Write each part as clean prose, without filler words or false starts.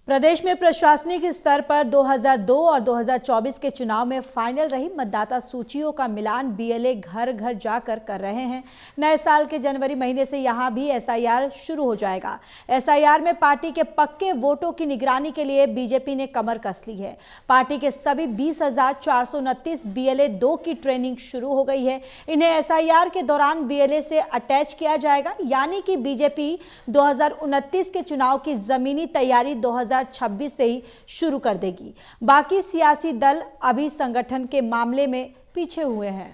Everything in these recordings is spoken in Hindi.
प्रदेश में प्रशासनिक स्तर पर 2002 और 2024 के चुनाव में फाइनल रही मतदाता सूचियों का मिलान बीएलए घर घर जाकर कर रहे हैं। नए साल के जनवरी महीने से यहां भी एसआईआर शुरू हो जाएगा। एसआईआर में पार्टी के पक्के वोटों की निगरानी के लिए बीजेपी ने कमर कस ली है। पार्टी के सभी 20,429 बीएलए 2 की ट्रेनिंग शुरू हो गई है। इन्हें एसआईआर के दौरान बीएलए से अटैच किया जाएगा, यानी कि बीजेपी 2029 के चुनाव की जमीनी तैयारी 2026 से ही शुरू कर देगी। बाकी सियासी दल अभी संगठन के मामले में पीछे हुए हैं।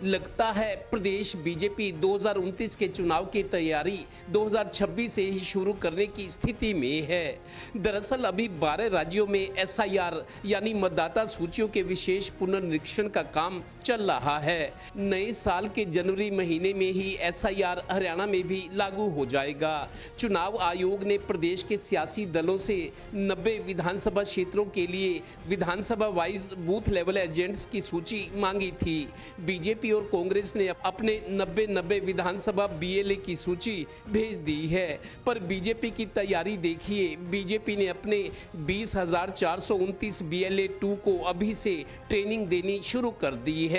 लगता है प्रदेश बीजेपी 2029 के चुनाव की तैयारी 2026 से ही शुरू करने की स्थिति में है। दरअसल अभी 12 राज्यों में एसआईआर यानी मतदाता सूचियों के विशेष पुनर्निरीक्षण का काम चल रहा है। नए साल के जनवरी महीने में ही एसआईआर हरियाणा में भी लागू हो जाएगा। चुनाव आयोग ने प्रदेश के सियासी दलों से 90 विधानसभा क्षेत्रों के लिए विधानसभा वाइज बूथ लेवल एजेंट्स की सूची मांगी थी। बीजेपी और कांग्रेस ने अपने 90 विधानसभा बीएलए की सूची भेज दी है। पर बीजेपी की तैयारी देखिए। बीजेपी ने अपने 20,429 बीएलए 2 को अभी से ट्रेनिंग देनी शुरू कर दी है।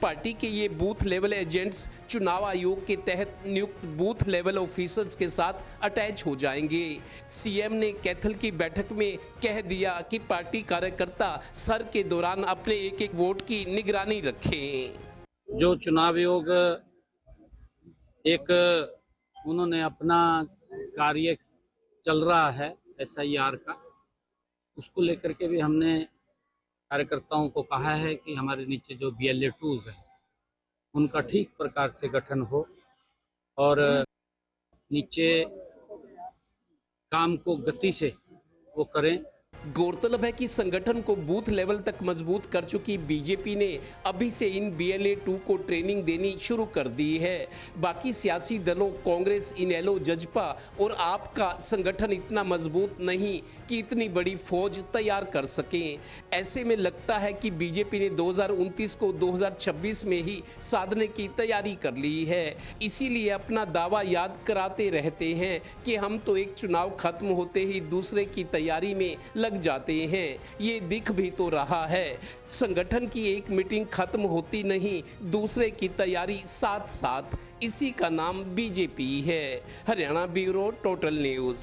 पार्टी के ये बूथ लेवल एजेंट्स चुनाव आयोग के तहत नियुक्त बूथ लेवल ऑफिसर्स के साथ अटैच हो जाएंगे। सीएम ने कैथल की बैठक में कह दिया कि पार्टी कार्यकर्ता सर के दौरान अपने एक वोट की निगरानी रखें। जो चुनाव आयोग एक उन्होंने अपना कार्य चल रहा है एसआईआर का, उसको लेकर के भी हमने कार्यकर्ताओं को कहा है कि हमारे नीचे जो बीएलए 2s हैं उनका ठीक प्रकार से गठन हो और नीचे काम को गति से वो करें। गौरतलब है कि संगठन को बूथ लेवल तक मजबूत कर चुकी बीजेपी ने अभी से इन बीएलए 2 को ट्रेनिंग देनी शुरू कर दी है। बाकी सियासी दलों कांग्रेस, इनेलो, जजपा और आप का संगठन इतना मजबूत नहीं कि इतनी बड़ी फौज तैयार कर सकें। ऐसे में लगता है कि बीजेपी ने 2029 को 2026 में ही साधने की तैयारी कर ली है। इसीलिए अपना दावा याद कराते रहते हैं कि हम तो एक चुनाव खत्म होते ही दूसरे की तैयारी में लग जाते हैं। ये दिख भी तो रहा है। संगठन की एक मीटिंग खत्म होती नहीं, दूसरे की तैयारी साथ साथ। इसी का नाम बीजेपी है। Haryana bureau, total news.